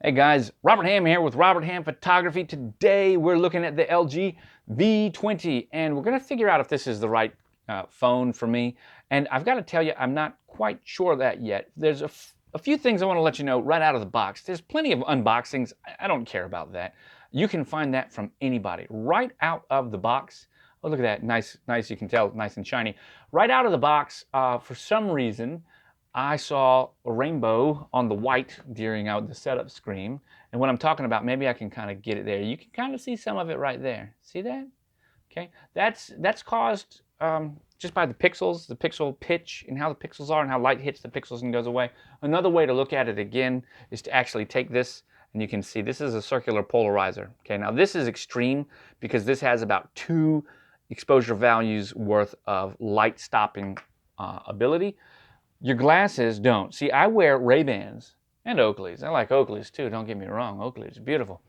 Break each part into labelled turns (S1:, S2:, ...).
S1: Hey guys, Robert Ham here with Robert Ham Photography. Today we're looking at the LG V20 and we're going to figure out if this is the right phone for me. And I've got to tell you, I'm not quite sure of that yet. There's a few things I want to let you know right out of the box. There's plenty of unboxings. I don't care about that. You can find that from anybody right out of the box. Oh, look at that. Nice, you can tell, nice and shiny. Right out of the box, for some reason, I saw a rainbow on the white during the setup screen. And what I'm talking about, maybe I can kind of get it there. You can kind of see some of it right there. See that? Okay. That's caused just by the pixels, the pixel pitch and how the pixels are and how light hits the pixels and goes away. Another way to look at it again is to actually take this and you can see this is a circular polarizer. Okay. Now this is extreme because this has about 2 exposure values worth of light stopping ability. Your glasses don't. See, I wear Ray-Bans and Oakleys. I like Oakleys too, don't get me wrong. Oakleys are beautiful.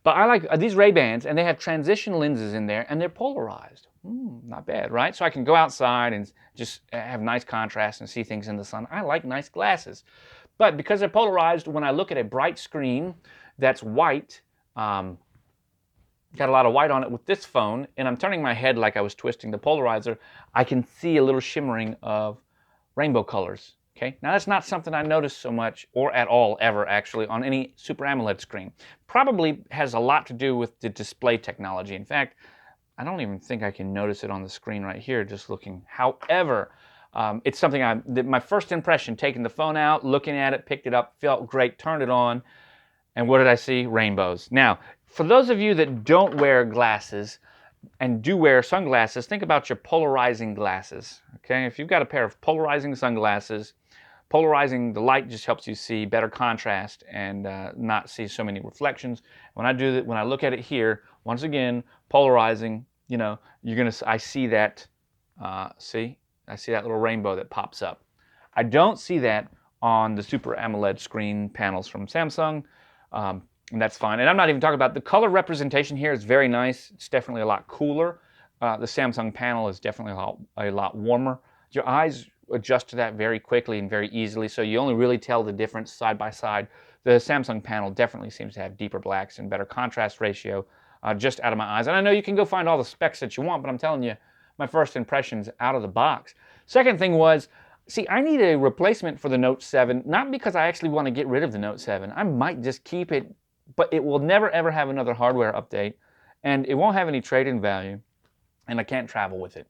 S1: But I like these Ray-Bans, and they have transition lenses in there, and they're polarized. Not bad, right? So I can go outside and just have nice contrast and see things in the sun. I like nice glasses. But because they're polarized, when I look at a bright screen that's white, got a lot of white on it with this phone, and I'm turning my head like I was twisting the polarizer, I can see a little shimmering of rainbow colors. Okay, now that's not something I notice so much or at all ever actually on any Super AMOLED screen. Probably has a lot to do with the display technology. In fact, I don't even think I can notice it on the screen right here just looking. However, it's something my first impression, taking the phone out, looking at it, picked it up, felt great, turned it on, and what did I see? Rainbows. Now, for those of you that don't wear glasses and do wear sunglasses, think about your polarizing glasses. Okay, if you've got a pair of polarizing sunglasses, polarizing the light just helps you see better contrast and not see so many reflections. When I do that, when I look at it here, once again, polarizing, you know, I see that, I see that little rainbow that pops up. I don't see that on the Super AMOLED screen panels from Samsung. And that's fine. And I'm not even talking about the color representation here is very nice. It's definitely a lot cooler. The Samsung panel is definitely a lot warmer. Your eyes adjust to that very quickly and very easily, so you only really tell the difference side by side. The Samsung panel definitely seems to have deeper blacks and better contrast ratio just out of my eyes. And I know you can go find all the specs that you want, but I'm telling you, my first impressions out of the box. Second thing was, see, I need a replacement for the Note 7, not because I actually want to get rid of the Note 7. I might just keep it, but it will never ever have another hardware update, and it won't have any trade-in value, and I can't travel with it.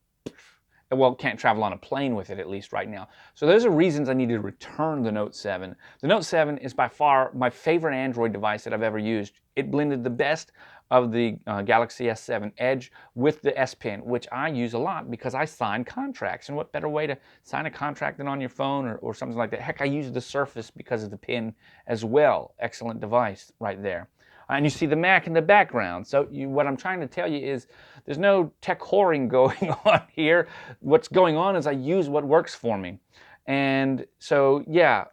S1: Well, can't travel on a plane with it, at least right now. So those are reasons I need to return the Note 7. The Note 7 is by far my favorite Android device that I've ever used. It blended the best of the Galaxy S7 Edge with the S Pen, which I use a lot because I sign contracts. And what better way to sign a contract than on your phone or something like that? Heck, I use the Surface because of the pen as well. Excellent device right there. And you see the Mac in the background. So what I'm trying to tell you is there's no tech whoring going on here. What's going on is I use what works for me. And so, yeah,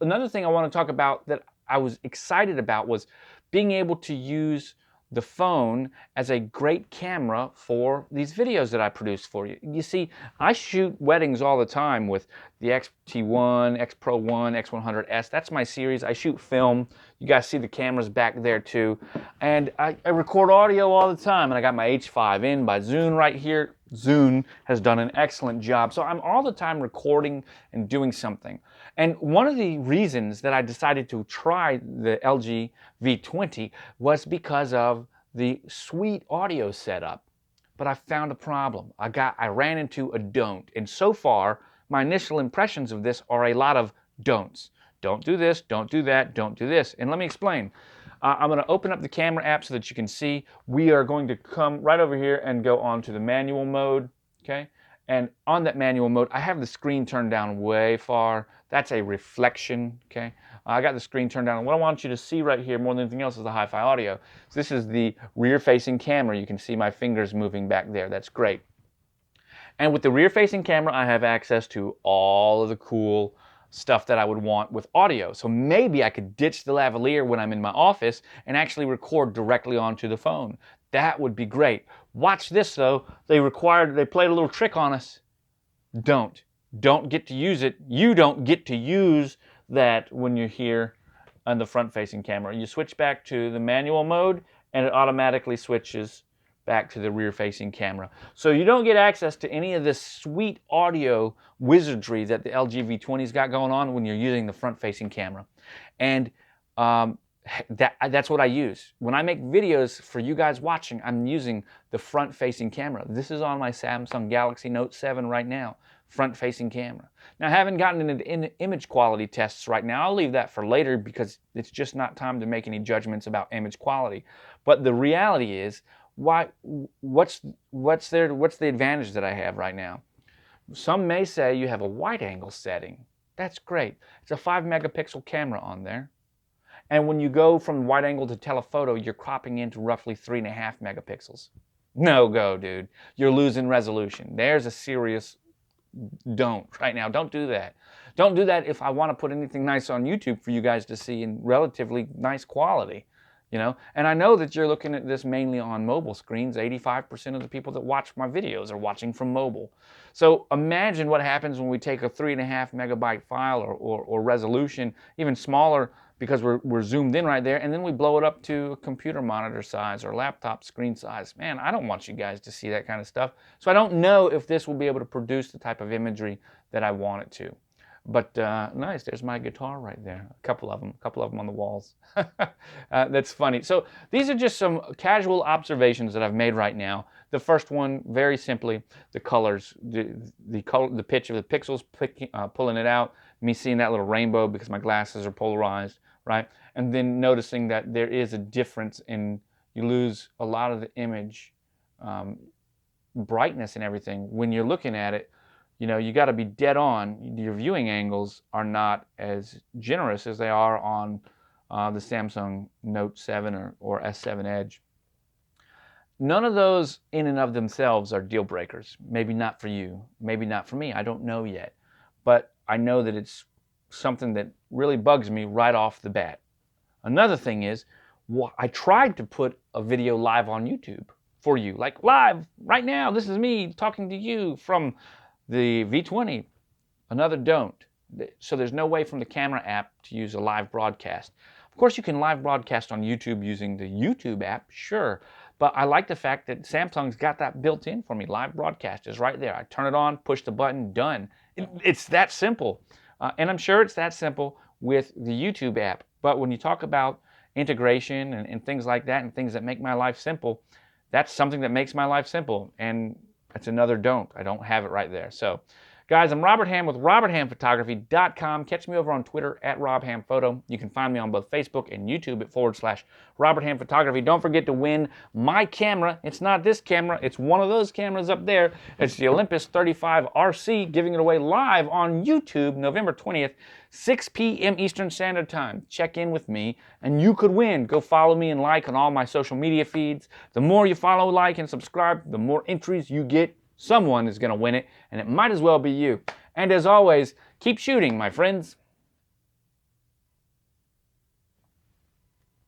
S1: another thing I want to talk about that I was excited about was being able to use the phone as a great camera for these videos that I produce for you. You see, I shoot weddings all the time with the XT1, X Pro 1, X100S. That's my series. I shoot film. You guys see the cameras back there too. And I record audio all the time. And I got my H5N by Zune right here. Zune has done an excellent job. So I'm all the time recording and doing something. And one of the reasons that I decided to try the LG V20 was because of the sweet audio setup. But I found a problem. I ran into a don't. And so far, my initial impressions of this are a lot of don'ts. Don't do this, don't do that, don't do this. And let me explain. I'm going to open up the camera app so that you can see. We are going to come right over here and go on to the manual mode, okay? And on that manual mode, I have the screen turned down way far. That's a reflection, okay? I got the screen turned down. And what I want you to see right here more than anything else is the hi-fi audio. So this is the rear-facing camera. You can see my fingers moving back there. That's great. And with the rear-facing camera, I have access to all of the cool stuff that I would want with audio. So maybe I could ditch the lavalier when I'm in my office and actually record directly onto the phone. That would be great. Watch this though. They played a little trick on us. Don't get to use it. You don't get to use that when you're here on the front-facing camera. You switch back to the manual mode, and it automatically switches back to the rear-facing camera. So you don't get access to any of this sweet audio wizardry that the LG V20's got going on when you're using the front-facing camera. And that's what I use. When I make videos for you guys watching, I'm using the front-facing camera. This is on my Samsung Galaxy Note 7 right now, front-facing camera. Now, I haven't gotten into image quality tests right now. I'll leave that for later because it's just not time to make any judgments about image quality. But the reality is, what's the advantage that I have right now? Some may say you have a wide angle setting. That's great. It's a 5-megapixel camera on there. And when you go from wide angle to telephoto, you're cropping into roughly 3.5 megapixels. No go, dude. You're losing resolution. There's a serious don't right now. Don't do that. Don't do that if I want to put anything nice on YouTube for you guys to see in relatively nice quality. You know, and I know that you're looking at this mainly on mobile screens. 85% of the people that watch my videos are watching from mobile. So imagine what happens when we take a 3.5 megabyte file or resolution, even smaller because we're zoomed in right there, and then we blow it up to a computer monitor size or laptop screen size. Man, I don't want you guys to see that kind of stuff. So I don't know if this will be able to produce the type of imagery that I want it to. But nice, there's my guitar right there. A couple of them on the walls. That's funny. So these are just some casual observations that I've made right now. The first one, very simply, the colors, the pitch of the pixels, pulling it out, me seeing that little rainbow because my glasses are polarized, right? And then noticing that there is a difference in, you lose a lot of the image brightness and everything when you're looking at it. You know, you got to be dead on. Your viewing angles are not as generous as they are on the Samsung Note 7 or S7 Edge. None of those in and of themselves are deal breakers. Maybe not for you, maybe not for me. I don't know yet. But I know that it's something that really bugs me right off the bat. Another thing is, I tried to put a video live on YouTube for you. Like live, right now, this is me talking to you from the V20, another don't. So there's no way from the camera app to use a live broadcast. Of course, you can live broadcast on YouTube using the YouTube app, sure. But I like the fact that Samsung's got that built in for me. Live broadcast is right there. I turn it on, push the button, done. It's that simple. And I'm sure it's that simple with the YouTube app. But when you talk about integration and things like that and things that make my life simple, that's something that makes my life simple. And that's another don't. I don't have it right there. So, guys, I'm Robert Ham with RobertHamPhotography.com. Catch me over on Twitter at RobHamPhoto. You can find me on both Facebook and YouTube at /RobertHamPhotography. Don't forget to win my camera. It's not this camera. It's one of those cameras up there. It's the Olympus 35 RC, giving it away live on YouTube November 20th, 6 p.m. Eastern Standard Time. Check in with me, and you could win. Go follow me and like on all my social media feeds. The more you follow, like, and subscribe, the more entries you get. Someone is going to win it, and it might as well be you. And as always, keep shooting, my friends.